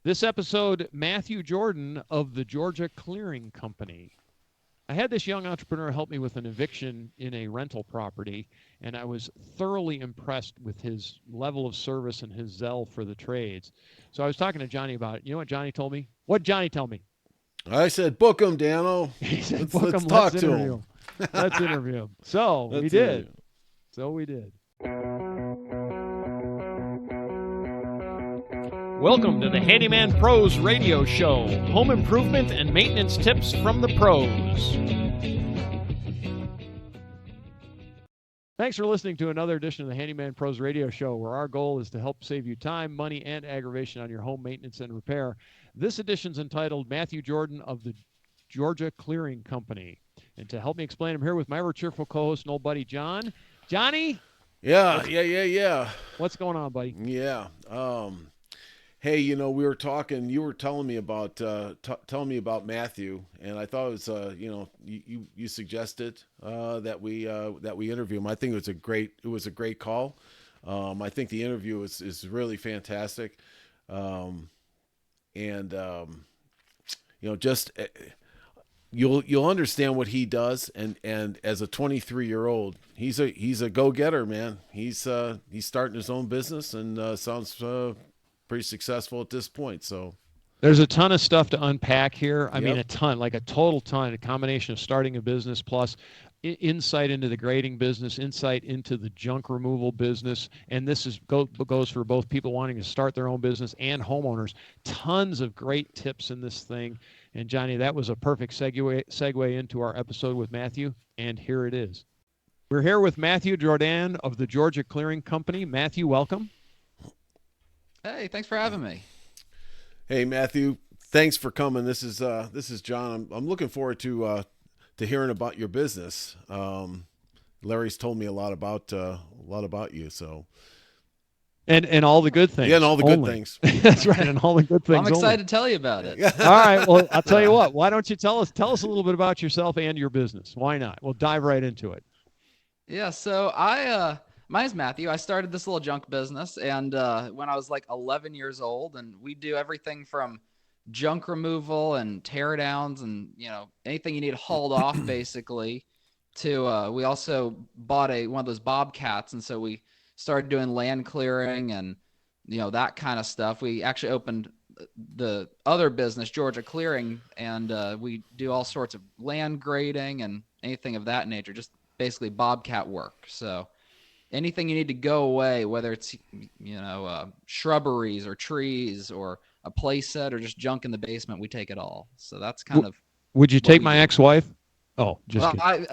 This episode, Matthew Jourdan of the Georgia Clearing Company. I had this young entrepreneur help me with an eviction in a rental property, and I was thoroughly impressed with his level of service and his zeal for the trades. So I was talking to Johnny about it. You know what Johnny told me? What did Johnny tell me? I said, book him, Dano. He said, let's talk to interview him. Let's interview him. So we did. Welcome to the Handyman Pros Radio Show. Home improvement and maintenance tips from the pros. Thanks for listening to another edition of the Handyman Pros Radio Show, where our goal is to help save you time, money, and aggravation on your home maintenance and repair. This edition's entitled Matthew Jourdan of the Georgia Clearing Company. And to help me explain, I'm here with my ever cheerful co-host and old buddy, John. Johnny? Yeah. What's going on, buddy? Yeah. Hey, we were talking. You were telling me about Matthew, and I thought it was you suggested that we interview him. I think it was a great call. I think the interview is really fantastic, you'll understand what he does, and as a 23-year-old, he's a go-getter, man. He's starting his own business and sounds pretty successful at this point. So there's a ton of stuff to unpack here. I mean, a ton, like a total ton, a combination of starting a business plus insight into the grading business, insight into the junk removal business. And this goes for both people wanting to start their own business and homeowners. Tons of great tips in this thing. And Johnny, that was a perfect segue into our episode with Matthew. And here it is. We're here with Matthew Jourdan of the Georgia Clearing Company. Matthew, welcome. Hey, thanks for having me. Hey, Matthew, thanks for coming. This is John. I'm looking forward to hearing about your business. Larry's told me a lot about you. So, and all the good things. Yeah, and all the good things. That's right, and all the good things. I'm excited to tell you about it. All right. Well, I'll tell you what. Why don't you tell us a little bit about yourself and your business? Why not? We'll dive right into it. Yeah. So my name's Matthew. I started this little junk business, and when I was like 11 years old, and we do everything from junk removal and tear downs and anything you need hauled off basically to we also bought one of those bobcats, and so we started doing land clearing and that kind of stuff. We actually opened the other business, Georgia Clearing, and we do all sorts of land grading and anything of that nature, just basically bobcat work. So anything you need to go away, whether it's shrubberies or trees or a play set or just junk in the basement, we take it all. So that's kind of. Would you take my ex-wife? Oh, just kidding.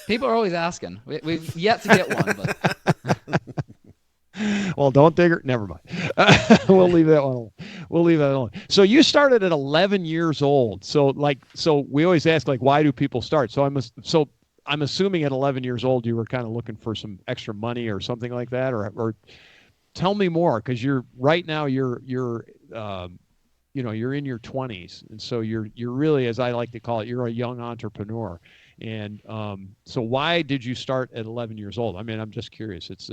People are always asking. We've yet to get one, but. Well, don't dig her. Never mind. We'll leave that one alone. So you started at 11 years old. So we always ask, why do people start? So I'm assuming at 11 years old, you were kind of looking for some extra money or something like that, or tell me more, because you're in your 20s, and so you're really, as I like to call it, you're a young entrepreneur. And so why did you start at 11 years old? I mean, I'm just curious. It's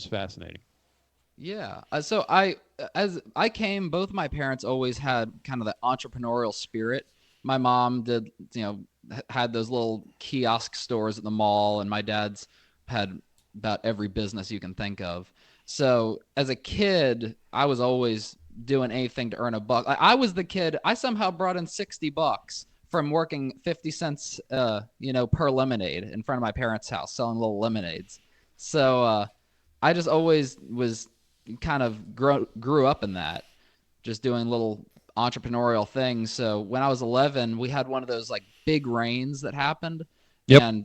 fascinating. Yeah. So both my parents always had kind of the entrepreneurial spirit. My mom did, had those little kiosk stores at the mall, and my dad's had about every business you can think of. So as a kid, I was always doing anything to earn a buck. I was the kid. I somehow brought in $60 from working 50 cents, per lemonade in front of my parents' house, selling little lemonades. So I just always was kind of grew up in that, just doing little entrepreneurial things. So when I was 11, we had one of those big rains that happened. Yep. And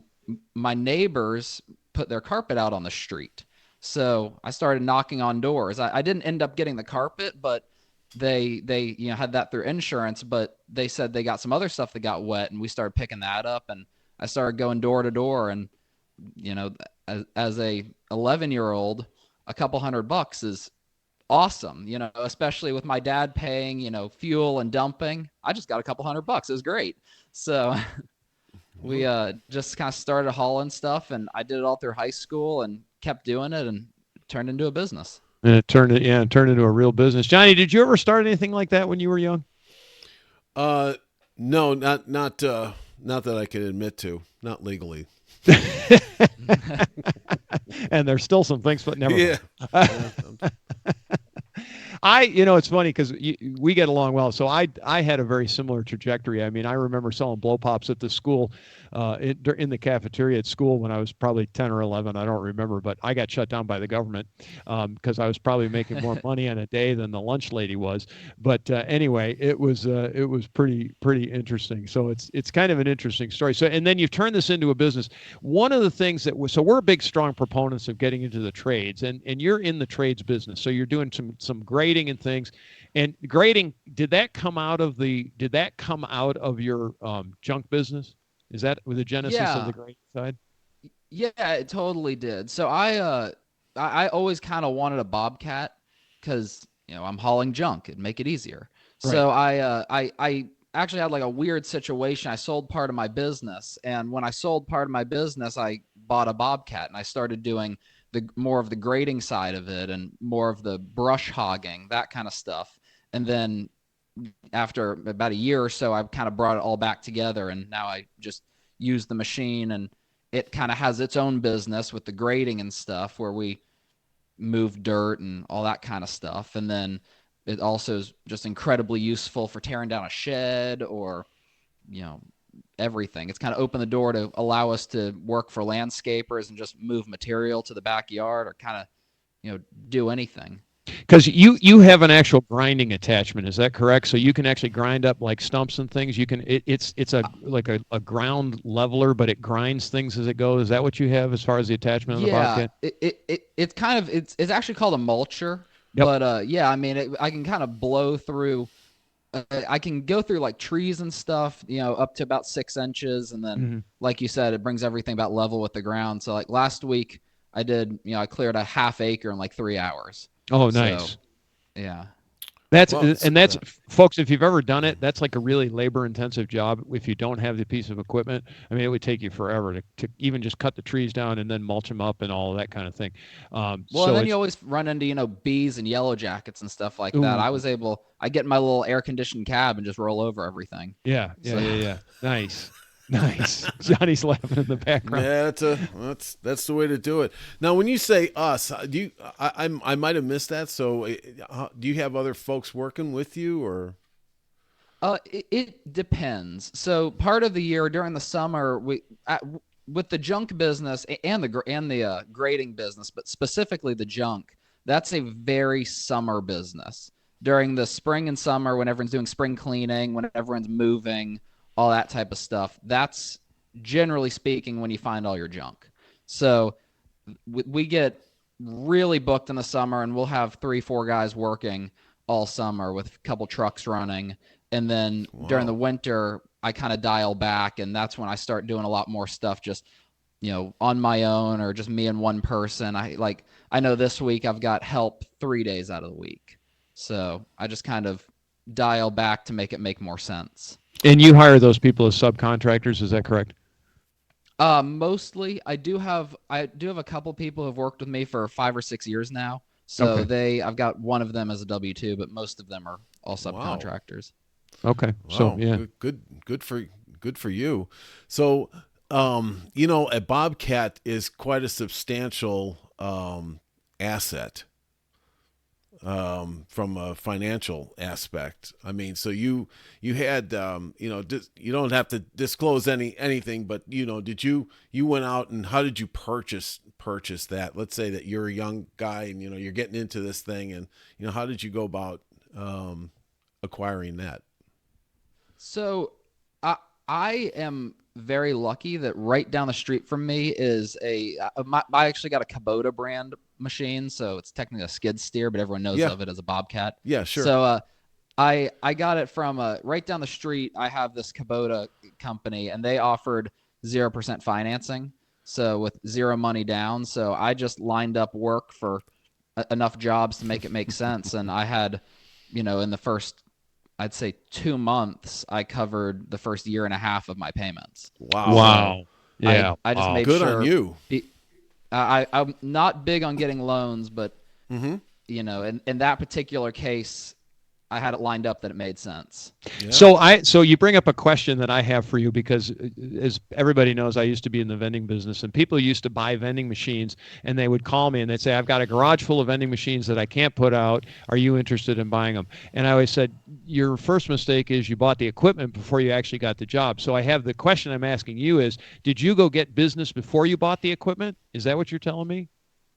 my neighbors put their carpet out on the street. So I started knocking on doors. I didn't end up getting the carpet, but they had that through insurance, but they said they got some other stuff that got wet, and we started picking that up, and I started going door to door. And as a 11-year-old, a couple $100 is awesome, especially with my dad paying, fuel and dumping. I just got a couple $100. It was great. So we just kind of started hauling stuff, and I did it all through high school and kept doing it, and it turned into a business. And it turned into a real business. Johnny, did you ever start anything like that when you were young? No, not that I can admit to, not legally. And there's still some things, but never Yeah. mind. It's funny because we get along well. So I had a very similar trajectory. I mean, I remember selling blow pops at the school, in the cafeteria at school when I was probably 10 or 11. I don't remember, but I got shut down by the government because I was probably making more money on a day than the lunch lady was. But anyway, it was pretty interesting. So it's kind of an interesting story. So and then you've turned this into a business. One of the things so we're big strong proponents of getting into the trades, and you're in the trades business. So you're doing some grading and things. And grading, did that come out of your junk business? Is that with the genesis of the grading side? Yeah, it totally did. So I always kind of wanted a Bobcat because I'm hauling junk. It'd make it easier. Right. So I actually had like a weird situation. I sold part of my business, and when I sold part of my business, I bought a Bobcat, and I started doing more of the grading side of it and more of the brush hogging, that kind of stuff. And then after about a year or so, I kind of brought it all back together, and now I just use the machine, and it kind of has its own business with the grading and stuff where we move dirt and all that kind of stuff. And then it also is just incredibly useful for tearing down a shed or, everything. It's kind of opened the door to allow us to work for landscapers and just move material to the backyard or kind of, do anything. Because you have an actual grinding attachment, is that correct? So you can actually grind up like stumps and things. You can it's like a ground leveler, but it grinds things as it goes. Is that what you have as far as the attachment on the Bobcat? It's kind of it's actually called a mulcher. Yep. But I mean, I can kind of blow through. I can go through like trees and stuff, up to about 6 inches, and then, like you said, it brings everything about level with the ground. So like last week, I did, I cleared a half acre in like 3 hours. Oh, nice. So, yeah. That's folks, if you've ever done it, that's like a really labor-intensive job. If you don't have the piece of equipment, I mean, it would take you forever to even just cut the trees down and then mulch them up and all of that kind of thing. And then you always run into, bees and yellow jackets and stuff like that. I get in my little air-conditioned cab and just roll over everything. Yeah. Nice. Nice. Johnny's laughing in the background. Yeah, that's the way to do it. Now, when you say us, I might have missed that. So, do you have other folks working with you, or? It depends. So, part of the year during the summer, with the junk business and the grading business, but specifically the junk, that's a very summer business. During the spring and summer, when everyone's doing spring cleaning, when everyone's moving, all that type of stuff, that's generally speaking when you find all your junk. So we get really booked in the summer, and we'll have 3-4 guys working all summer with a couple trucks running. And then during the winter, I kind of dial back, and that's when I start doing a lot more stuff just, on my own or just me and one person. I know this week I've got help 3 days out of the week. So I just kind of dial back to make it make more sense. And you hire those people as subcontractors, is that correct? Mostly. I do have a couple people who've worked with me for 5 or 6 years now. So I've got one of them as a W-2, but most of them are all subcontractors. Okay. Wow. So yeah. Good for you. So a Bobcat is quite a substantial asset. From a financial aspect. I mean, so you had, you don't have to disclose anything, but did you went out and how did you purchase that? Let's say that you're a young guy and, you're getting into this thing and, how did you go about, acquiring that? So I am very lucky that right down the street from me is I actually got a Kubota brand machine, so it's technically a skid steer, but everyone knows of it as a Bobcat. Yeah, sure. So I got it from right down the street. I have this Kubota company, and they offered 0% financing, so with zero money down. So I just lined up work for enough jobs to make it make sense, and I had, in the first, I'd say 2 months, I covered the first year and a half of my payments. Wow. Yeah. I just made good sure. On you. I'm not big on getting loans, but in that particular case, I had it lined up that it made sense. Yeah. So you bring up a question that I have for you, because as everybody knows, I used to be in the vending business, and people used to buy vending machines, and they would call me and they'd say, I've got a garage full of vending machines that I can't put out. Are you interested in buying them? And I always said, your first mistake is you bought the equipment before you actually got the job. So I have the question I'm asking you is, did you go get business before you bought the equipment? Is that what you're telling me?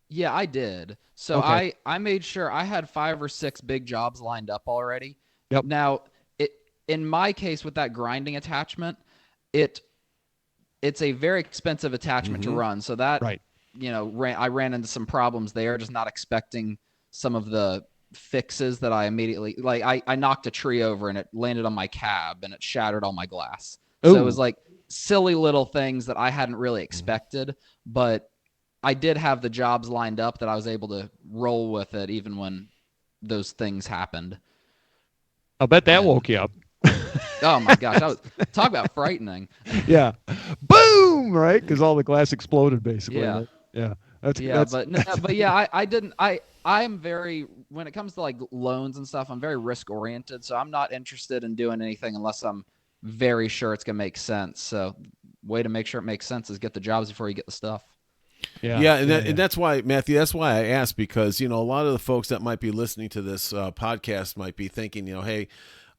Yeah, I did. So Okay. I made sure I had 5 or 6 big jobs lined up already. Yep. Now, in my case with that grinding attachment, it it's a very expensive attachment to run. So that, Right. I ran into some problems there, just not expecting some of the fixes that I immediately, like I knocked a tree over and it landed on my cab and it shattered all my glass. So it was Ooh. like silly little things that I hadn't really expected, but I did have the jobs lined up that I was able to roll with it even when those things happened. I'll bet that And woke you up. oh my gosh, talk about frightening. Yeah. Boom, right? Because all the glass exploded, basically. Yeah. Right? Yeah. But yeah, I didn't. I'm very, when it comes to like loans and stuff, I'm very risk oriented. So I'm not interested in doing anything unless I'm very sure it's gonna make sense. So way to make sure it makes sense is get the jobs before you get the stuff. Yeah, and that's why, Matthew, that's why I asked, because, a lot of the folks that might be listening to this podcast might be thinking, hey,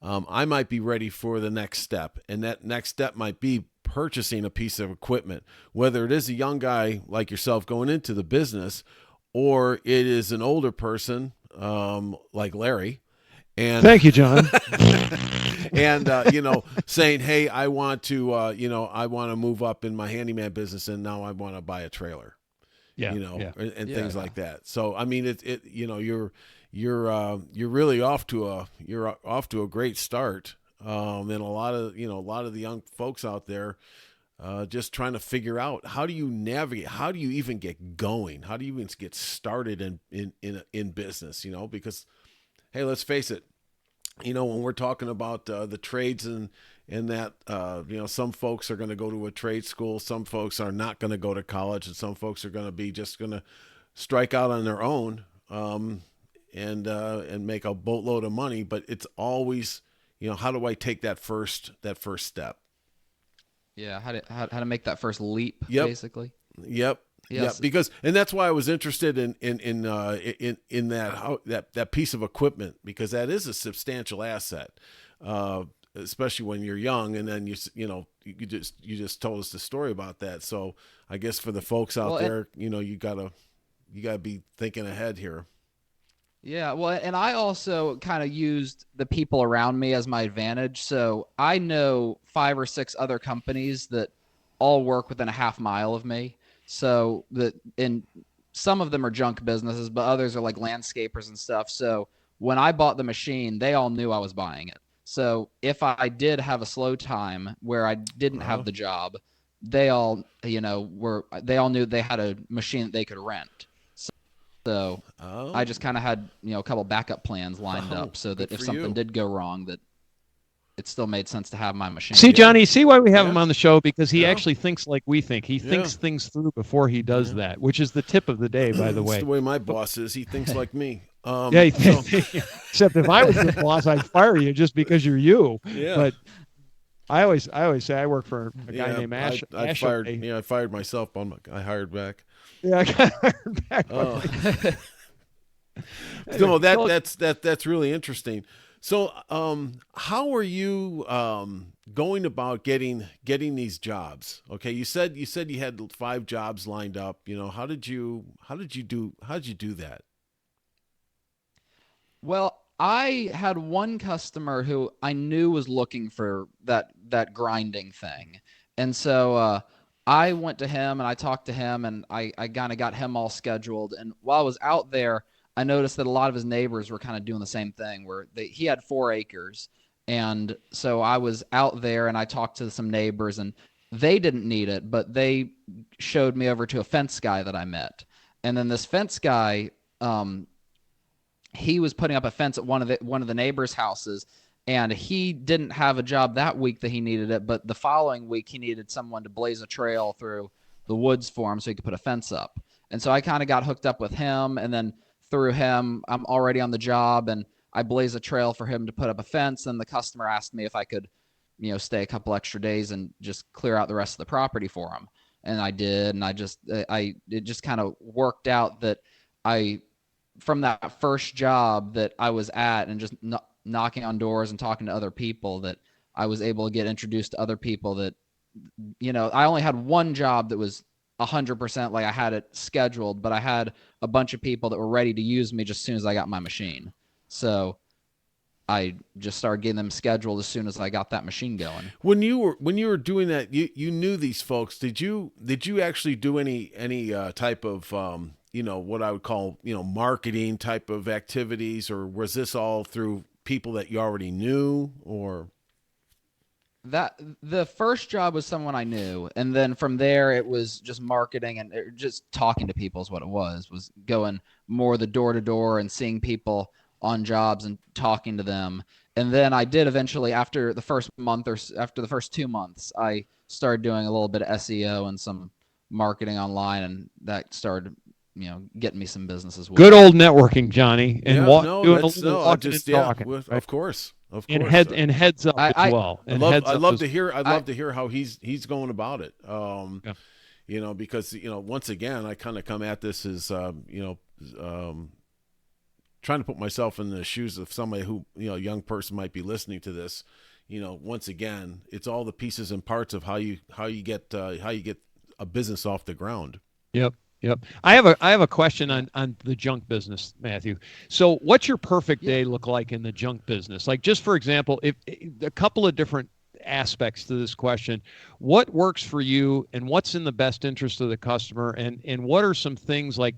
I might be ready for the next step. And that next step might be purchasing a piece of equipment, whether it is a young guy like yourself going into the business, or it is an older person like Larry. And thank you, John. and saying, hey, I want to I want to move up in my handyman business, and now I want to buy a trailer. Yeah. And things like that. So I mean, you're really off to a great start. And a lot of the young folks out there just trying to figure out, how do you navigate, how do you even get going, how do you even get started in business, because, hey, let's face it, when we're talking about the trades and that, some folks are going to go to a trade school, some folks are not going to go to college, and some folks are going to be just going to strike out on their own and make a boatload of money. But it's always, how do I take that first step? Yeah, how to make that first leap, Yep. basically. Yep. Yes. Yeah, because, and that's why I was interested in that piece of equipment, because that is a substantial asset, especially when you're young. And then you just told us the story about that. So I guess for the folks out there, you gotta be thinking ahead here. Yeah, well, and I also kind of used the people around me as my advantage. So I know 5 or 6 other companies that all work within a half mile of me. So some of them are junk businesses, but others are like landscapers and stuff. So when I bought the machine, they all knew I was buying it. So if I did have a slow time where I didn't have the job, they all, they all knew they had a machine that they could rent. So I just kind of had, a couple backup plans lined up so that if something did go wrong, that it still made sense to have my machine. See, Johnny, see why we have him on the show? Because he actually thinks like we think. He thinks things through before he does that, which is the tip of the day, by the way. That's the way my boss is. He thinks like me. Except if I was the boss, I'd fire you just because you're you. Yeah. But I always say I work for a guy named Ash. I fired myself. I hired back. Yeah, I got hired back. No, that's really interesting. So, how are you going about getting these jobs? Okay, you said you had 5 jobs lined up. How did you do that? Well, I had one customer who I knew was looking for that grinding thing, and so I went to him and I talked to him and I kind of got him all scheduled. And while I was out there, I noticed that a lot of his neighbors were kind of doing the same thing, where he had 4 acres. And so I was out there and I talked to some neighbors, and they didn't need it, but they showed me over to a fence guy that I met. And then this fence guy, he was putting up a fence at one of the neighbors' houses, and he didn't have a job that week that he needed it, but the following week he needed someone to blaze a trail through the woods for him so he could put a fence up. And so I kind of got hooked up with him, and then through him, I'm already on the job, and I blaze a trail for him to put up a fence. And the customer asked me if I could, stay a couple extra days and just clear out the rest of the property for him. And I did. And it just kind of worked out that from that first job that I was at and just knocking on doors and talking to other people, that I was able to get introduced to other people that, I only had one job that was 100% like I had it scheduled, but I had a bunch of people that were ready to use me just as soon as I got my machine. So I just started getting them scheduled as soon as I got that machine going. When you were doing that, you knew these folks. Did you actually do any type of what I would call marketing type of activities, or was this all through people that you already knew? Or that the first job was someone I knew, and then from there it was just marketing and just talking to people is what it was going more the door to door and seeing people on jobs and talking to them. And then I did eventually, after the first month or after the first 2 months, I started doing a little bit of SEO and some marketing online, and that started getting me some business as well. Good old networking, Johnny, and talking. Of course. And heads up as well. I'd love to hear how he's going about it. Because once again, I kind of come at this as trying to put myself in the shoes of somebody who a young person might be listening to this. Once again, it's all the pieces and parts of how you get a business off the ground. Yep. I have a question on the junk business, Matthew. So what's your perfect day look like in the junk business? Like, just for example, if a couple of different aspects to this question, what works for you and what's in the best interest of the customer, and what are some things like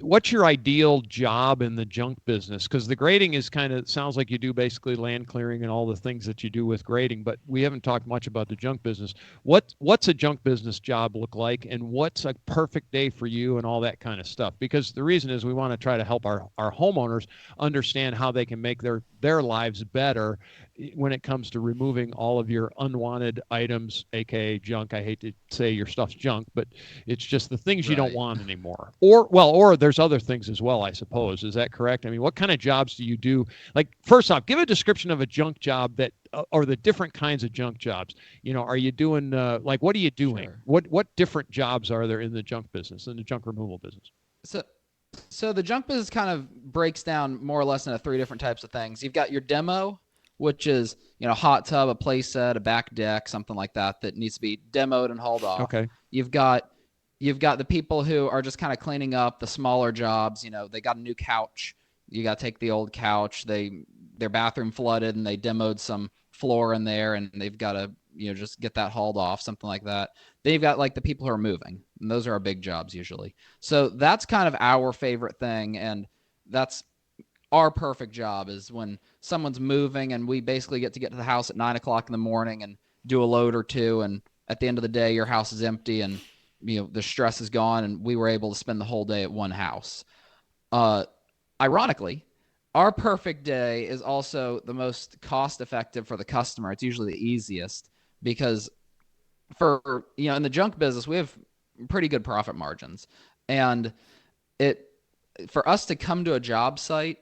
what's your ideal job in the junk business? Because the grading is sounds like you do basically land clearing and all the things that you do with grading, but we haven't talked much about the junk business. What's a junk business job look like, and what's a perfect day for you and all that kind of stuff? Because the reason is we want to try to help our homeowners understand how they can make their lives better when it comes to removing all of your unwanted items, aka junk. I hate to say your stuff's junk, but it's just the things you don't want anymore. Or there's other things as well, I suppose. Is that correct? I mean, what kind of jobs do you do? Like, first off, give a description of a junk job or the different kinds of junk jobs. Are you doing what are you doing? Sure. What different jobs are there in the junk business, in the junk removal business? So the junk business kind of breaks down more or less into 3 different types of things. You've got your demo, which is, hot tub, a play set, a back deck, something like that needs to be demoed and hauled off. Okay. You've got the people who are just kind of cleaning up the smaller jobs. They got a new couch. You got to take the old couch. Their bathroom flooded and they demoed some floor in there, and they've got to, just get that hauled off, something like that. Then you've got like the people who are moving, and those are our big jobs usually. So that's kind of our favorite thing. And that's our perfect job, is when someone's moving and we basically get to the house at 9:00 in the morning and do a load or two. And at the end of the day, your house is empty and, the stress is gone, and we were able to spend the whole day at one house. Ironically, our perfect day is also the most cost effective for the customer. It's usually the easiest because in the junk business, we have pretty good profit margins, and for us to come to a job site,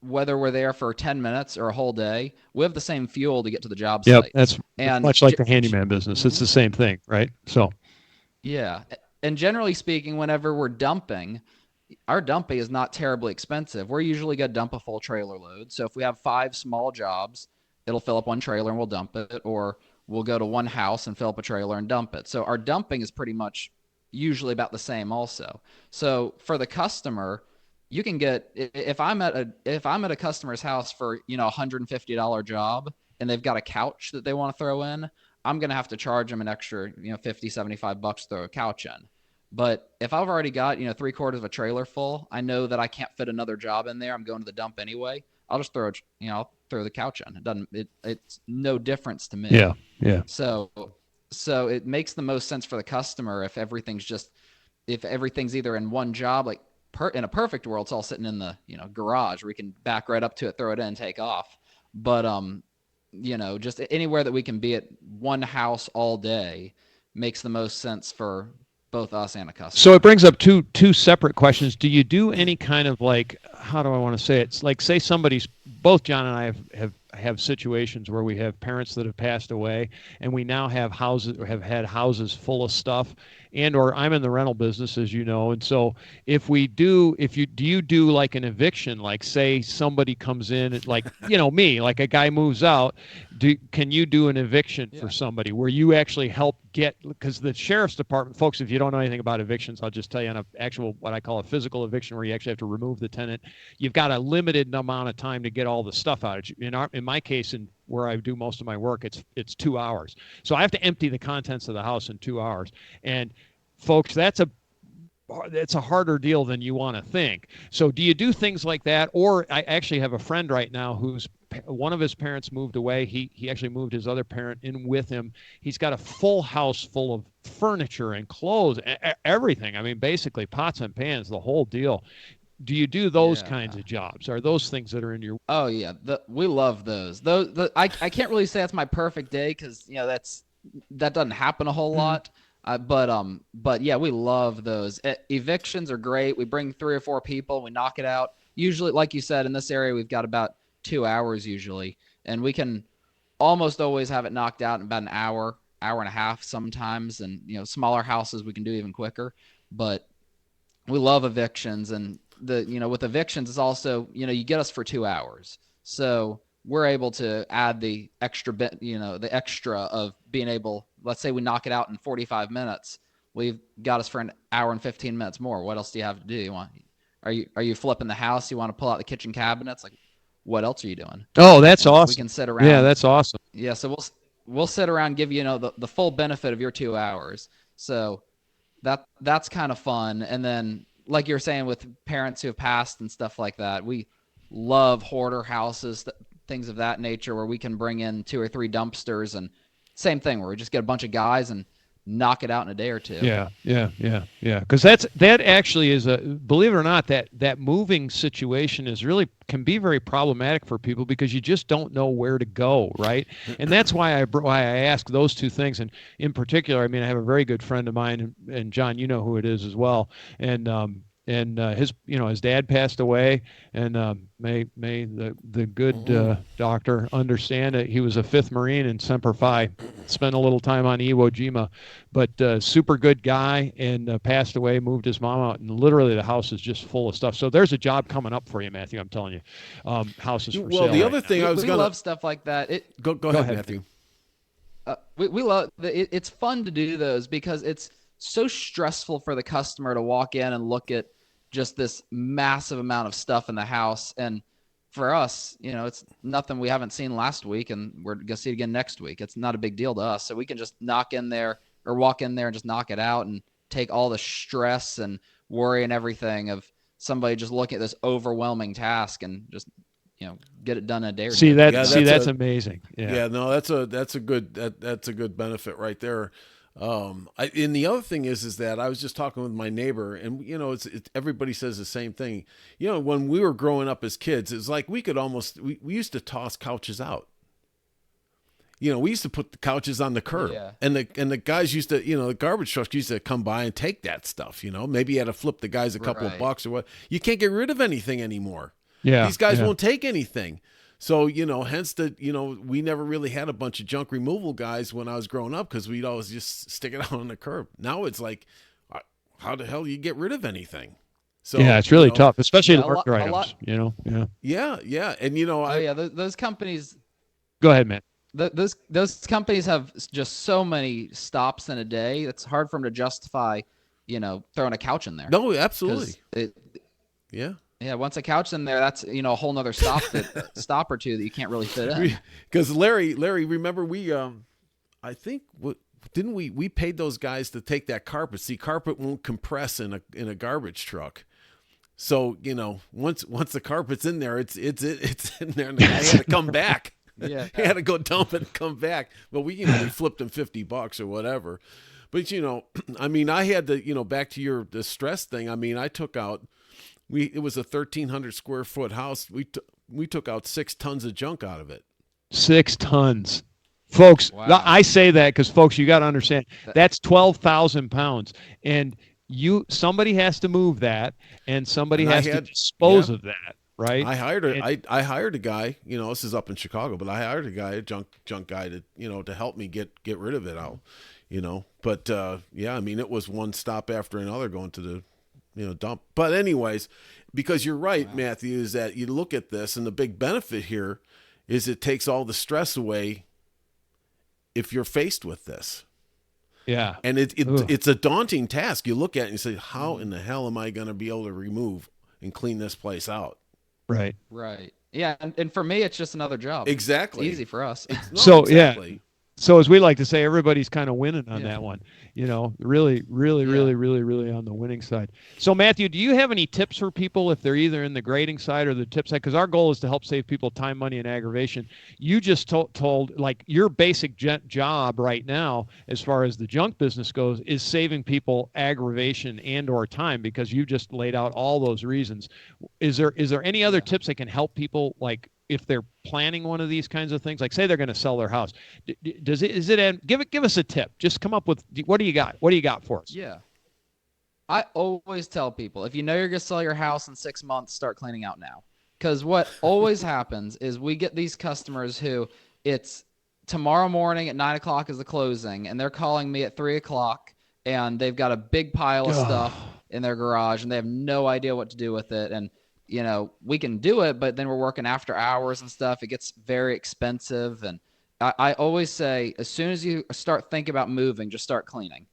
whether we're there for 10 minutes or a whole day, we have the same fuel to get to the job site. That's much like the handyman business. It's the same thing, right? So, yeah. And generally speaking, whenever we're dumping, our dumping is not terribly expensive. We're usually going to dump a full trailer load. So if we have 5 small jobs, it'll fill up one trailer and we'll dump it, or we'll go to one house and fill up a trailer and dump it. So our dumping is pretty much usually about the same also. So for the customer, you can get, if I'm at a customer's house for, $150 job and they've got a couch that they want to throw in, I'm going to have to charge them an extra, $50, $75 to throw a couch in. But if I've already got, 3/4 of a trailer full, I know that I can't fit another job in there. I'm going to the dump anyway. I'll just I'll throw the couch in. It's no difference to me. Yeah. So it makes the most sense for the customer if everything's either in one job, like in a perfect world, it's all sitting in the, garage where we can back right up to it, throw it in and take off. But, just anywhere that we can be at one house all day makes the most sense for both us and a customer. So it brings up two separate questions. Do you do any kind of like, how do I want to say it? It's like, say somebody's, both John and I have situations where we have parents that have passed away, and we now have houses, or have had houses full of stuff, and or I'm in the rental business, as you know, and so if you do like an eviction, like say somebody comes in, like me, like a guy moves out, can you do an eviction for somebody where you actually help get, because the sheriff's department, folks, if you don't know anything about evictions, I'll just tell you, on an actual, what I call a physical eviction, where you actually have to remove the tenant, you've got a limited amount of time to get all the stuff out. In my case, and where I do most of my work, it's 2 hours. So I have to empty the contents of the house in 2 hours. And folks, that's a harder deal than you want to think. So do you do things like that? Or I actually have a friend right now who's, one of his parents moved away. He actually moved his other parent in with him. He's got a full house full of furniture and clothes, everything. I mean, basically pots and pans, the whole deal. Do you do those kinds of jobs? Are those things that are in your? Oh yeah, we love those. I can't really say that's my perfect day, because that doesn't happen a whole lot. But yeah, we love those. Evictions are great. We bring 3 or 4 people, we knock it out. Usually, like you said, in this area, we've got about 2 hours usually, and we can almost always have it knocked out in about an hour and a half sometimes. And smaller houses we can do even quicker. But we love evictions, and with evictions, it's also, you get us for 2 hours. So we're able to add the extra bit, the extra of being able, let's say we knock it out in 45 minutes. We've got us for an hour and 15 minutes more. What else do you have to do? Are you flipping the house? You want to pull out the kitchen cabinets? Like, what else are you doing? Oh, that's awesome. We can sit around. Yeah, that's awesome. Yeah. So we'll sit around, give you, the full benefit of your 2 hours. So that's kind of fun. And then, like you're saying, with parents who have passed and stuff like that, we love hoarder houses, things of that nature, where we can bring in 2 or 3 dumpsters, and same thing, where we just get a bunch of guys and knock it out in a day or two. Yeah. Because that actually is believe it or not, that moving situation can be very problematic for people, because you just don't know where to go, right? And that's why I ask those 2 things. And in particular, I mean, I have a very good friend of mine, and John, you know who it is as well. And his dad passed away, and may the good doctor understand it. He was a 5th Marine in Semper Fi, spent a little time on Iwo Jima, but super good guy, and passed away, moved his mom out, and literally the house is just full of stuff. So there's a job coming up for you, Matthew, I'm telling you. Houses for sale. Well, the other thing we love stuff like that. Go ahead, Matthew. We love it's fun to do those, because it's so stressful for the customer to walk in and look at just this massive amount of stuff in the house. And for us, it's nothing we haven't seen last week, and we're going to see it again next week. It's not a big deal to us. So we can just walk in there and just knock it out, and take all the stress and worry and everything of somebody just looking at this overwhelming task, and just, get it done in a day or two. That's amazing. Yeah, no, that's a good benefit right there. And the other thing is that I was just talking with my neighbor, and everybody says the same thing. When we were growing up as kids, it's like we used to toss couches out. We used to put the couches on the curb, and the guys used to, the garbage trucks used to come by and take that stuff. Maybe you had to flip the guys a couple of bucks or what. You can't get rid of anything anymore. Yeah, these guys won't take anything. So, hence we never really had a bunch of junk removal guys when I was growing up, because we'd always just stick it out on the curb. Now it's like, how the hell do you get rid of anything? So yeah, it's really tough, especially the larger items, Yeah. And, those companies. Go ahead, man. Those companies have just so many stops in a day. It's hard for them to justify, throwing a couch in there. No, absolutely. Yeah, once a couch in there, that's a whole nother stop or two that you can't really fit in. Because Larry, remember I think didn't we paid those guys to take that carpet? See, carpet won't compress in a garbage truck. So once the carpet's in there, it's in there, and the guy had to come back. Yeah, he had to go dump it and come back. But we flipped him $50 or whatever. But I mean, I had to back to the stress thing. I mean, I took out. It was a 1,300 square foot house. We took out 6 tons of junk out of it. 6 tons. Folks, Wow. I say that because, folks, you got to understand that's 12,000 pounds, and somebody has to move that, and somebody has to dispose of that, right? I hired a guy. This is up in Chicago, but I hired a junk guy to help me get rid of it out. But yeah, I mean, it was one stop after another going to the dump. But anyways, because you're right, wow. Matthew, is that you look at this, and the big benefit here is it takes all the stress away if you're faced with this. Yeah. And it's a daunting task. You look at it and you say, how in the hell am I going to be able to remove and clean this place out? Right. Yeah. And for me, it's just another job. Exactly. It's easy for us. Exactly. Yeah. So as we like to say, everybody's kind of winning on that one, really on the winning side. So Matthew, do you have any tips for people if they're either in the grading side or the tip side? Because our goal is to help save people time, money, and aggravation. You just told like your basic job right now, as far as the junk business goes, is saving people aggravation and or time, because you just laid out all those reasons. Is there any other tips that can help people, like, if they're planning one of these kinds of things, like say they're going to sell their house, give us a tip. Just come up with, what do you got? What do you got for us? Yeah. I always tell people, if you know you're going to sell your house in 6 months, start cleaning out now. Because what always happens is we get these customers who it's tomorrow morning at 9 o'clock is the closing, and they're calling me at 3 o'clock, and they've got a big pile of stuff in their garage, and they have no idea what to do with it. And we can do it, but then we're working after hours and stuff. It gets very expensive. And I always say, as soon as you start thinking about moving, just start cleaning.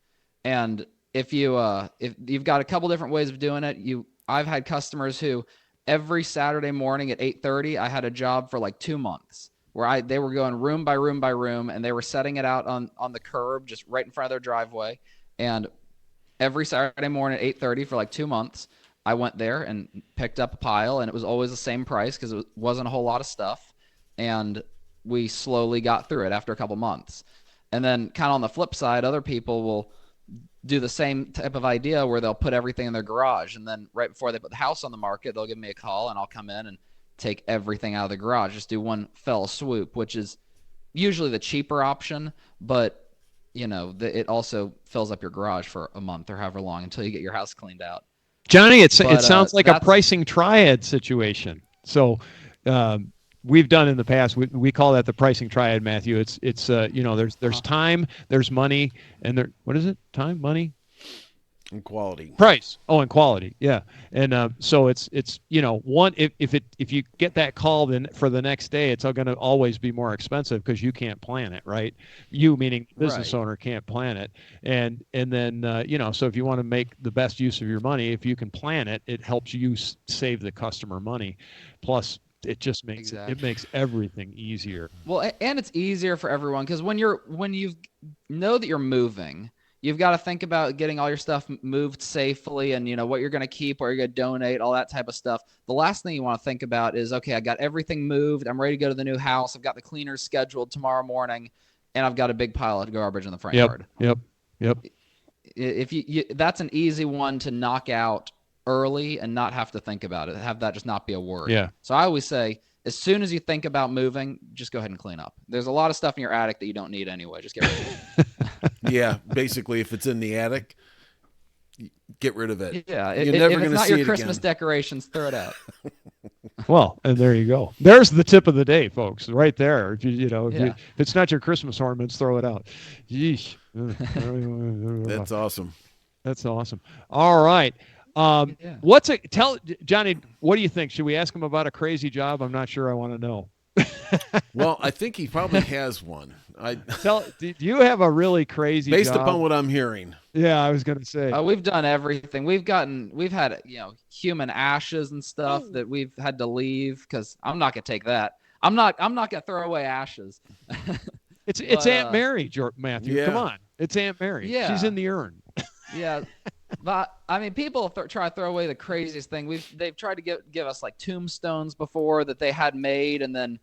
And if you've got a couple different ways of doing it, I've had customers who every Saturday morning at 8:30, I had a job for like 2 months where they were going room by room by room, and they were setting it out on the curb, just right in front of their driveway. And every Saturday morning at 8:30 for like 2 months, I went there and picked up a pile, and it was always the same price because it wasn't a whole lot of stuff. And we slowly got through it after a couple months. And then kind of on the flip side, other people will do the same type of idea where they'll put everything in their garage. And then right before they put the house on the market, they'll give me a call, and I'll come in and take everything out of the garage, just do one fell swoop, which is usually the cheaper option. But, it also fills up your garage for a month or however long until you get your house cleaned out. Johnny, it sounds like a pricing triad situation. So we've done in the past, we call that the pricing triad, Matthew. It's there's time, there's money, and what is it? Time, money, and quality. Price. Oh, and quality. Yeah. And so it's one, if you get that call then for the next day, it's going to always be more expensive because you can't plan it, right? You, meaning the business owner, can't plan it. And then so if you want to make the best use of your money, if you can plan it, it helps you save the customer money. Plus, it just makes it makes everything easier. Well, and it's easier for everyone because when you know that you're moving, you've got to think about getting all your stuff moved safely and, what you're going to keep, what you're going to donate, all that type of stuff. The last thing you want to think about is, okay, I got everything moved. I'm ready to go to the new house. I've got the cleaners scheduled tomorrow morning, and I've got a big pile of garbage in the front yard. Yep. If that's an easy one to knock out early and not have to think about it. Have that just not be a worry. Yeah. So I always say, as soon as you think about moving, just go ahead and clean up. There's a lot of stuff in your attic that you don't need anyway. Just get rid of it. Yeah, basically, if it's in the attic, get rid of it. Yeah, you're never going to see it again. If it's not your Christmas decorations, throw it out. Well, and there you go. There's the tip of the day, folks. Right there. If it's not your Christmas ornaments, throw it out. Yeesh. That's awesome. That's awesome. All right. Tell Johnny, what do you think? Should we ask him about a crazy job? I'm not sure I want to know. Well, I think he probably has one. Do you have a really crazy based job? Upon what I'm hearing? Yeah, I was going to say. We've done everything. We've had human ashes and stuff that we've had to leave because I'm not going to take that. I'm not going to throw away ashes. It's Aunt Mary, Matthew. Yeah. Come on, it's Aunt Mary. Yeah. She's in the urn. Yeah. But I mean, people try to throw away the craziest thing. They've tried to give us like tombstones before that they had made, and then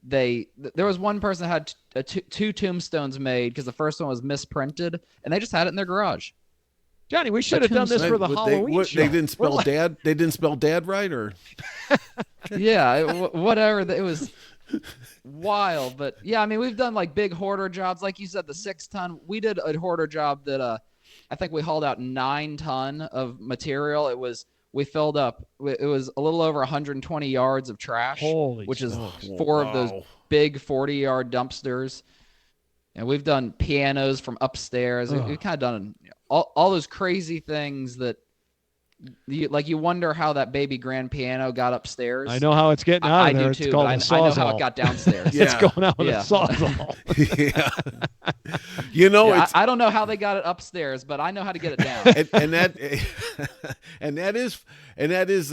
there was one person that had two tombstones made because the first one was misprinted, and they just had it in their garage. Johnny, we should have done this for the Halloween show. They didn't spell dad. They didn't spell dad right, or yeah, whatever. It was wild. But yeah, I mean, we've done like big hoarder jobs, like you said, the 6-ton. We did a hoarder job that I think we hauled out 9 ton of material. We filled up. It was a little over 120 yards of trash, Holy which is smokes. 4 of those Wow. big 40-yard dumpsters. And we've done pianos from upstairs. We've kind of done all those crazy things that you wonder how that baby grand piano got upstairs. I know how it's getting out I of there. do It's too, called but a I know how sawzall. it got downstairs. It's Yeah. going out with Yeah. a sawzall. Yeah. You know, Yeah, it's I don't know how they got it upstairs, but I know how to get it down. and that and that is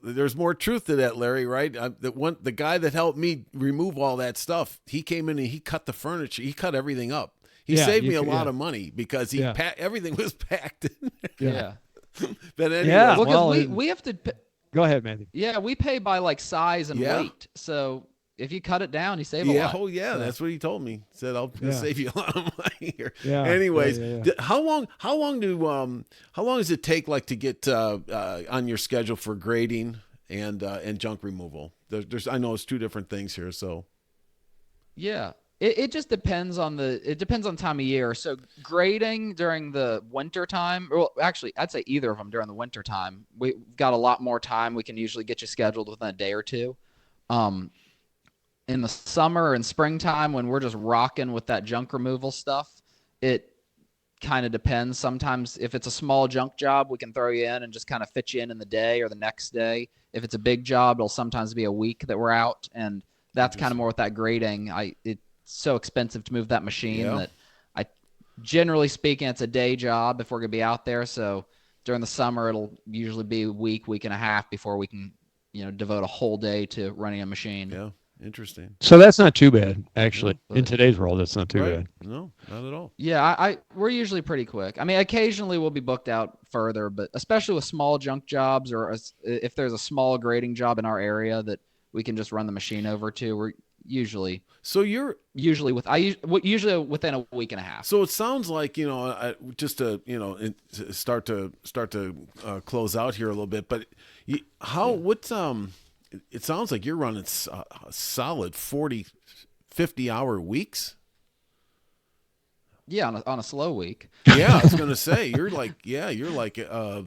there's more truth to that, Larry, right? The guy that helped me remove all that stuff, he came in and he cut the furniture, he cut everything up. He Yeah, saved me a could- lot yeah. of money because Yeah. everything was packed in. Yeah. But anyway, Yeah. Well, Well, because we have to. Go ahead, Matthew. Yeah, we pay by like size and Yeah. weight. So if you cut it down, you save a yeah, lot. oh yeah, So- that's what he told me. He said I'll Yeah. save you a lot of money here. Yeah, Anyways, yeah, yeah. how long does it take like to get on your schedule for grading and junk removal? There's I know it's 2 different things here, so Yeah. It just depends on time of year. So grading during the winter time, well, actually, I'd say either of them during the winter time. We've got a lot more time. We can usually get you scheduled within a day or two. In the summer and springtime when we're just rocking with that junk removal stuff, it kind of depends. Sometimes if it's a small junk job, we can throw you in and just kind of fit you in the day or the next day. If it's a big job, it'll sometimes be a week that we're out, and that's kind of more with that grading. It's so expensive to move that machine Yeah. that generally speaking, it's a day job if we're going to be out there. So during the summer, it'll usually be a week and a half before we can, devote a whole day to running a machine. yeah, interesting. So that's not too bad, actually. Yeah. In today's world, that's not too Right? bad. No, not at all. Yeah, we're usually pretty quick. I mean, occasionally we'll be booked out further, but especially with small junk jobs or if there's a small grading job in our area that we can just run the machine over to, we're usually So you're usually within a week and a half. so it sounds like just to start to close out here a little bit, but it sounds like you're running a solid 40, 50-hour weeks. Yeah, on a slow week. Yeah, I was gonna say you're like a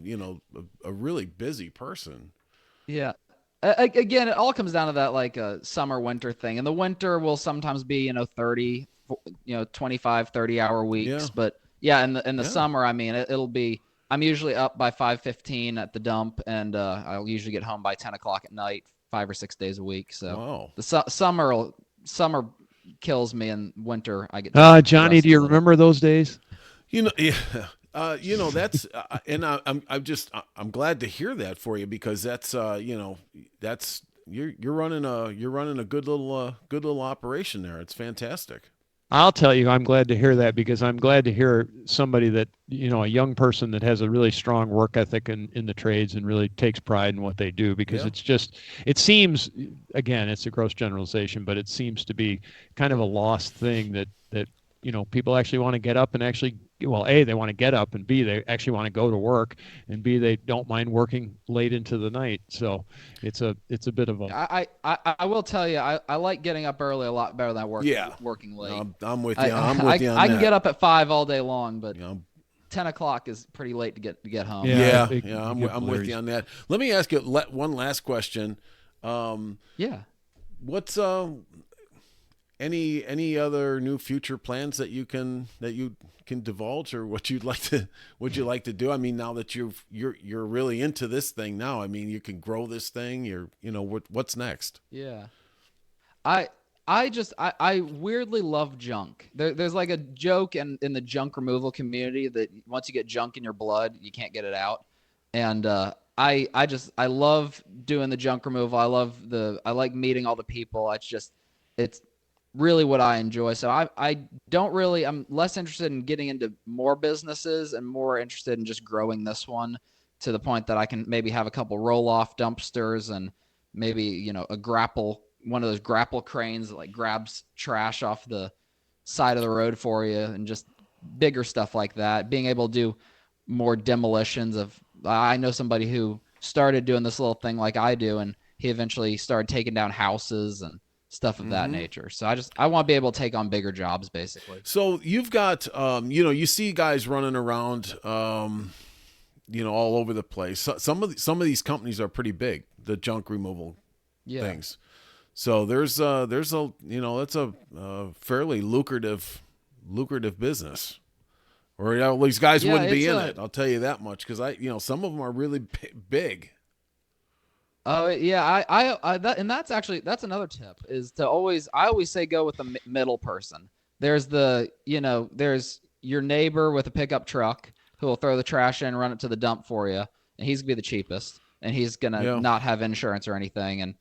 really busy person. Yeah. Again, it all comes down to that like a summer winter thing. In the winter will sometimes be 30, 25, 30-hour weeks, Yeah. but yeah, in the Yeah. summer, I mean, it'll be. I'm usually up by 5:15 at the dump, and I'll usually get home by 10 o'clock at night, 5 or 6 days a week. So Wow. the summer kills me, and winter I get. Johnny, rest do you a little. remember those days? Yeah. That's and I'm glad to hear that for you because that's you're running a good little operation there. It's fantastic. I'll tell you, I'm glad to hear that because I'm glad to hear somebody that, a young person that has a really strong work ethic in the trades and really takes pride in what they do because Yeah. it seems, again, it's a gross generalization, but it seems to be kind of a lost thing that people actually want to get up and actually, well, A, they want to get up, and B, they actually want to go to work, and B, they don't mind working late into the night. So it's a bit of a, I will tell you, I like getting up early a lot better than working late. I'm with you. I'm with you on I that. can get up at 5 all day long, but You know, 10 o'clock is pretty late to get home. Yeah. I'm with you on that. Let me ask you one last question. Yeah. What's any other new future plans that you can divulge, or what you'd like to do? I mean, now that you're really into this thing now, I mean, you can grow this thing. What's next? Yeah. I weirdly love junk. There's like a joke in the junk removal community that once you get junk in your blood, you can't get it out. And I love doing the junk removal. I like meeting all the people. It's really what I enjoy. So I'm less interested in getting into more businesses and more interested in just growing this one to the point that I can maybe have a couple roll-off dumpsters and maybe, one of those grapple cranes that like grabs trash off the side of the road for you, and just bigger stuff like that. Being able to do more demolitions I know somebody who started doing this little thing like I do, and he eventually started taking down houses and stuff of that nature. So I want to be able to take on bigger jobs, basically. So you've got, you see guys running around, all over the place. Some of these companies are pretty big, the junk removal things. So there's a that's a fairly lucrative business, or these guys wouldn't be in it. I'll tell you that much, because some of them are really big. Oh yeah, that's another tip is I always say go with the middle person. There's there's your neighbor with a pickup truck who will throw the trash in and run it to the dump for you, and he's gonna be the cheapest, and he's gonna not have insurance or anything, and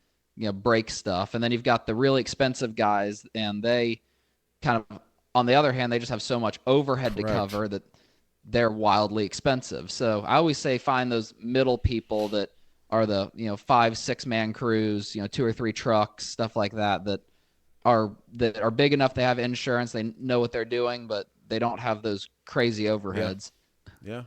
break stuff. And then you've got the really expensive guys, and they kind of, on the other hand, they just have so much overhead to cover that they're wildly expensive. So I always say find those middle people that are the 5-6 man crews, 2 or 3 trucks, stuff like that are big enough. They have insurance, they know what they're doing, but they don't have those crazy overheads.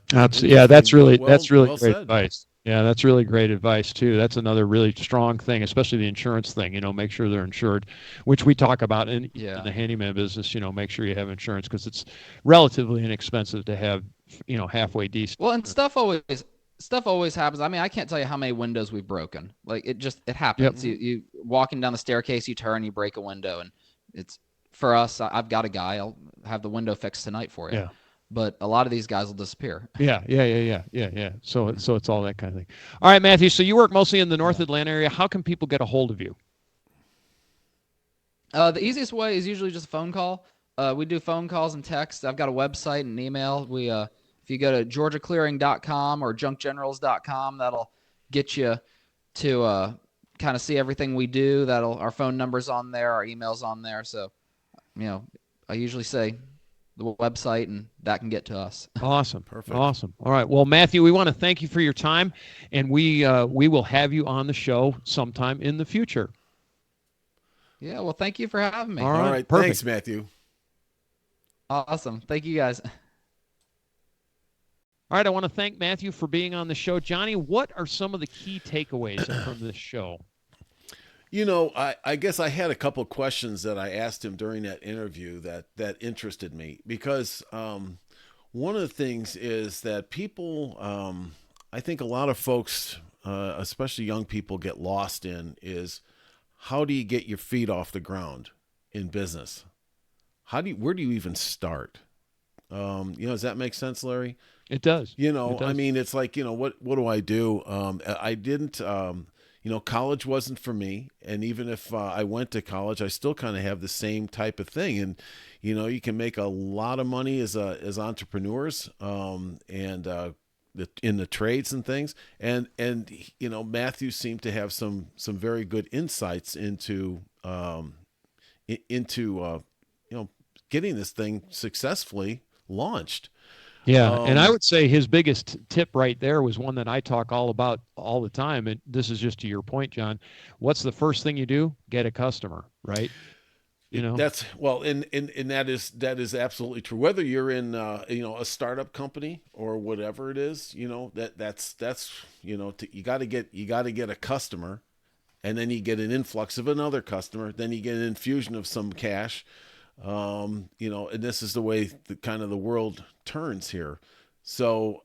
That's really great advice. Yeah, that's really great advice too. That's another really strong thing, especially the insurance thing. Make sure they're insured, which we talk about in the handyman business. Make sure you have insurance, because it's relatively inexpensive to have halfway decent. Well, and stuff always happens. I mean, I can't tell you how many windows we've broken. Like it happens. Yep. You walking down the staircase, you turn, you break a window, and it's for us. I've got a guy. I'll have the window fixed tonight for you. Yeah. But a lot of these guys will disappear. Yeah. So it's all that kind of thing. All right, Matthew. So you work mostly in the North Atlanta area. How can people get a hold of you? The easiest way is usually just a phone call. We do phone calls and texts. I've got a website and email. If you go to georgiaclearing.com or junkgenerals.com, that'll get you to kind of see everything we do. Our phone number's on there, our email's on there. So, I usually say the website, and that can get to us. Awesome. Perfect. Awesome. All right. Well, Matthew, we want to thank you for your time, and we will have you on the show sometime in the future. Yeah. Well, thank you for having me. All right. Thanks, Matthew. Awesome. Thank you, guys. All right. I want to thank Matthew for being on the show. Johnny, what are some of the key takeaways from this show? I guess I had a couple of questions that I asked him during that interview that interested me, because one of the things is that people, I think a lot of folks, especially young people, get lost in is, how do you get your feet off the ground in business? Where do you even start? Does that make sense, Larry? It does. It does. I mean, it's like, what do I do? I didn't, college wasn't for me. And even if I went to college, I still kind of have the same type of thing. And, you can make a lot of money as entrepreneurs, and in the trades and things. And Matthew seemed to have some very good insights into getting this thing successfully launched. Yeah, and I would say his biggest tip right there was one that I talk all about all the time. And this is just to your point, John. What's the first thing you do? Get a customer, right? That's and that is absolutely true. Whether you're in a startup company or whatever it is, that's you got to get a customer, and then you get an influx of another customer, then you get an infusion of some cash. And this is the way the world turns here. So,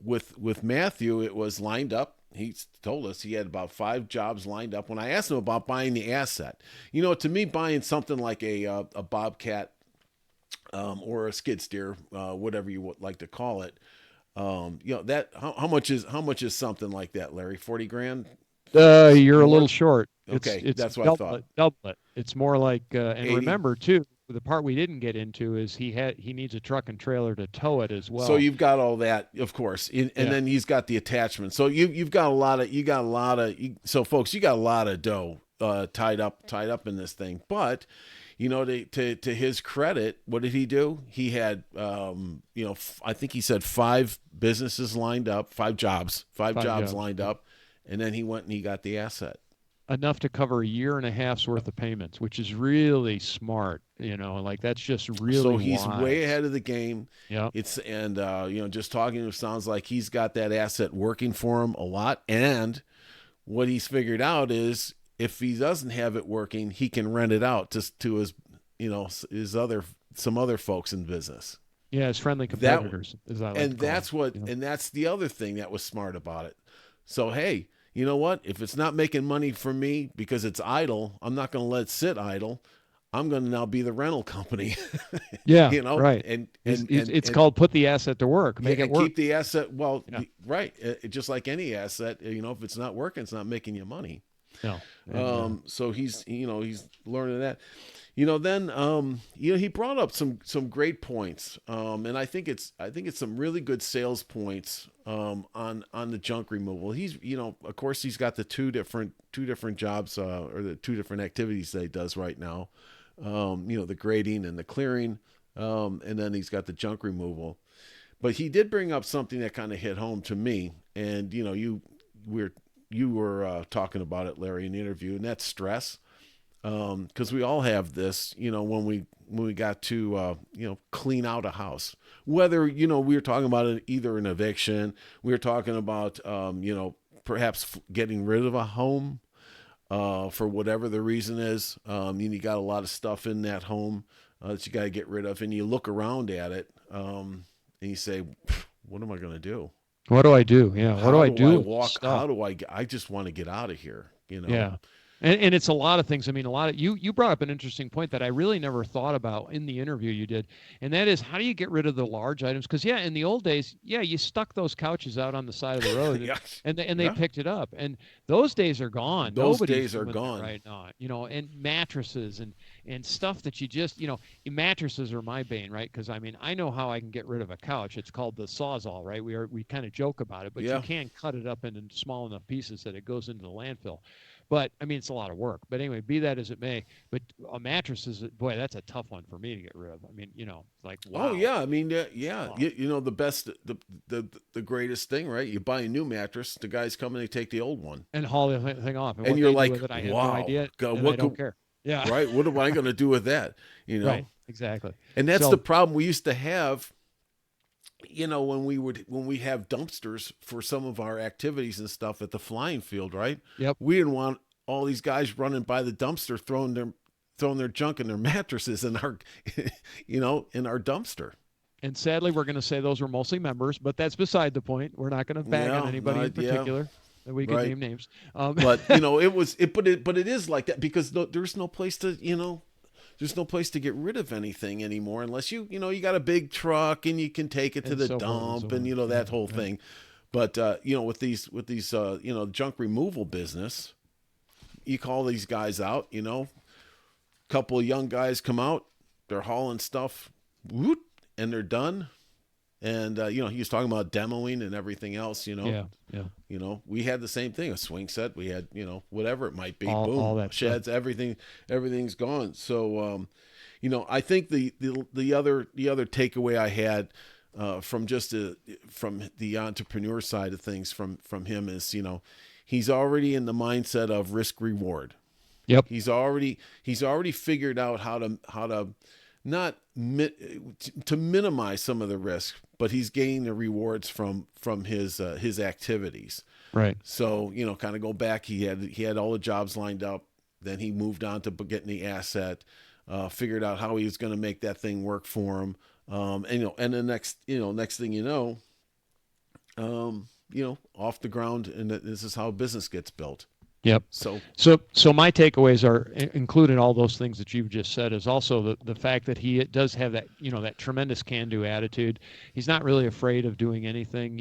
with Matthew, it was lined up. He told us he had about 5 jobs lined up. When I asked him about buying the asset, to me, buying something like a Bobcat, or a skid steer, whatever you would like to call it, that how much is something like that, Larry? 40 grand? You're a little short. Okay, that's what I thought. Double it. It's more like, and 80. Remember too, the part we didn't get into is he needs a truck and trailer to tow it as well. So you've got all that, of course, and then he's got the attachment. So you've got a lot of. So folks, you got a lot of dough tied up in this thing. But to his credit, what did he do? He had I think he said 5 businesses lined up, 5 jobs lined up. And then he went and he got the asset. Enough to cover 1.5 years worth of payments, which is really smart. That's just really so he's wise. Way ahead of the game. Yeah. Just talking to him sounds like he's got that asset working for him a lot. And what he's figured out is if he doesn't have it working, he can rent it out to his, some other folks in business. Yeah, his friendly competitors, as I like to call them. And that's the other thing that was smart about it. So, hey, you know what? If it's not making money for me because it's idle, I'm not going to let it sit idle. I'm going to now be the rental company. Yeah, right. And it's called put the asset to work, make it work. Keep the asset. Well, right. Just like any asset, if it's not working, it's not making you money. No. So he's learning that. Then he brought up some great points, and I think it's some really good sales points on the junk removal. He's of course he's got the two different jobs or the two different activities that he does right now, the grading and the clearing, and then he's got the junk removal. But he did bring up something that kind of hit home to me, and you were talking about it, Larry, in the interview, and that's stress. Because we all have this, when we got to, clean out a house, whether, we were talking about either an eviction, we were talking about, perhaps getting rid of a home, for whatever the reason is. You got a lot of stuff in that home, that you got to get rid of, and you look around at it, and you say, what am I going to do? What do I do? Yeah. What do I do? How do I just want to get out of here, Yeah. And it's a lot of things. I mean, you brought up an interesting point that I really never thought about in the interview you did. And that is, how do you get rid of the large items? Because in the old days, you stuck those couches out on the side of the road and they picked it up. And those days are gone. Those days are gone right now, and mattresses and stuff that you just, mattresses are my bane, right? Because I know how I can get rid of a couch. It's called the Sawzall, right? We kind of joke about it, but you can cut it up into small enough pieces that it goes into the landfill. But it's a lot of work. But anyway, be that as it may, but a mattress that's a tough one for me to get rid of. Like, wow. Oh yeah, the best, the greatest thing, right? You buy a new mattress, the guys come and they take the old one and haul the thing off, and you're like, I have wow, no idea, God, I don't care. Yeah, right. What am I going to do with that? Right, exactly. And that's the problem we used to have. When we have dumpsters for some of our activities and stuff at the flying field, right? Yep. We didn't want all these guys running by the dumpster throwing their junk and their mattresses in our, in our dumpster. And sadly, we're going to say those were mostly members, but that's beside the point. We're not going to bag on anybody in particular. We can name names. But it is like that because there's no place to there's no place to get rid of anything anymore unless you got a big truck and you can take it to the dump and that whole thing. But with these junk removal business, you call these guys out, couple of young guys come out, they're hauling stuff, and they're done. And he was talking about demoing and everything else, Yeah. We had the same thing, a swing set, we had, whatever it might be, all that sheds, stuff. Everything's gone. So, I think the other takeaway I had from the entrepreneur side of things from him is, he's already in the mindset of risk reward. Yep. He's already figured out how to not to minimize some of the risk, but he's gaining the rewards from his activities. Right. So, kind of go back. He had all the jobs lined up. Then he moved on to getting the asset, figured out how he was going to make that thing work for him. And the next thing off the ground, and this is how business gets built. Yep. So my takeaways are including all those things that you've just said is also the fact that he does have that, that tremendous can-do attitude. He's not really afraid of doing anything,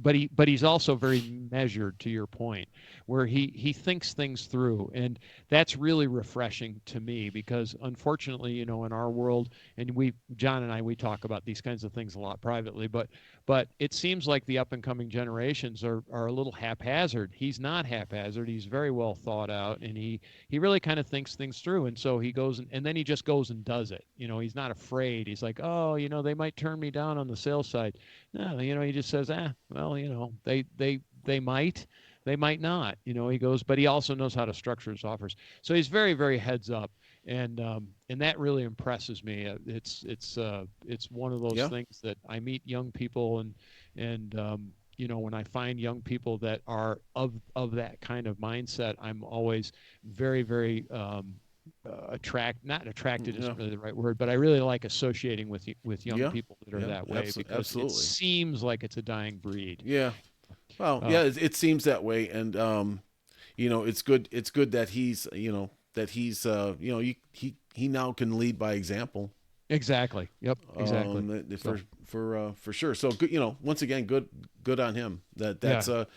but he's also very measured, to your point, where he thinks things through. And that's really refreshing to me because unfortunately, in our world, and John and I talk about these kinds of things a lot privately, but it seems like the up and coming generations are a little haphazard. He's not haphazard. He's very well thought out, and he really kind of thinks things through. And so he goes and then he just goes and does it. He's not afraid. He's like, oh, they might turn me down on the sales side. No, he just says, well, they might not. He goes, but he also knows how to structure his offers. So he's very, very heads up, and that really impresses me. It's one of those things that I meet young people and when I find young people that are of that kind of mindset, I'm always very, very not attracted isn't really the right word, but I really like associating with young Yeah. people that are that way because Absolutely. it seems like it's a dying breed. Yeah. Well, yeah, it seems that way, and it's good. It's good that he's, he now can lead by example. Exactly. Yep. Exactly. For sure. So good. Once again, good on him. That's a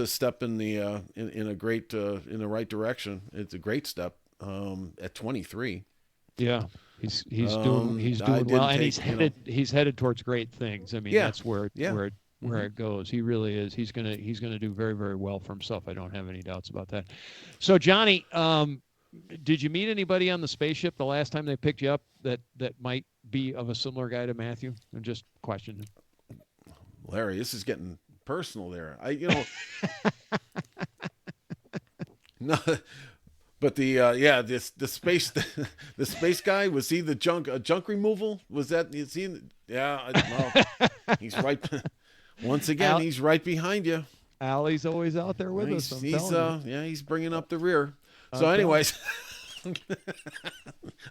step in the in a great in the right direction. It's a great step. At 23. Yeah. He's doing well, and he's headed towards great things. I mean, that's where it goes. He really is. He's gonna do very, very well for himself. I don't have any doubts about that. So Johnny, did you meet anybody on the spaceship the last time they picked you up that might be of a similar guy to Matthew? I'm just questioning. Larry, this is getting personal there. No, but the space the space guy, was he the junk removal? Was that, is he? Yeah, well, he's right. Once again, he's right behind you. Allie's always out there with us. He's bringing up the rear. So, anyways.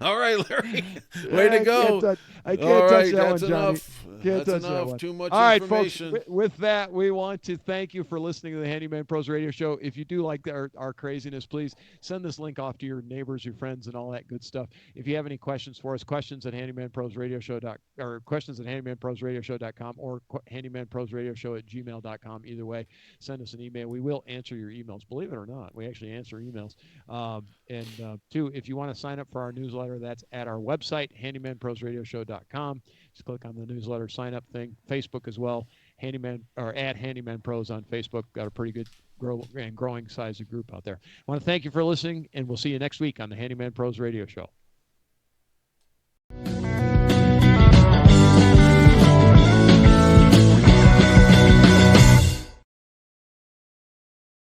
All right, Larry. Way to go. I can't touch that one, Johnny. Enough. That's enough. Too much information. Folks, with that, we want to thank you for listening to the Handyman Pros Radio Show. If you do like our craziness, please send this link off to your neighbors, your friends, and all that good stuff. If you have any questions for us, questions at handymanprosradioshow.com or handymanprosradioshow@gmail.com. Either way, send us an email. We will answer your emails. Believe it or not, we actually answer emails. Two, if you want to sign up for our newsletter, that's at our website, handymanprosradioshow.com. Just click on the newsletter sign up thing. Facebook as well, at Handyman Pros on Facebook. Got a pretty good growing size of group out there. I want to thank you for listening, and we'll see you next week on the Handyman Pros Radio Show.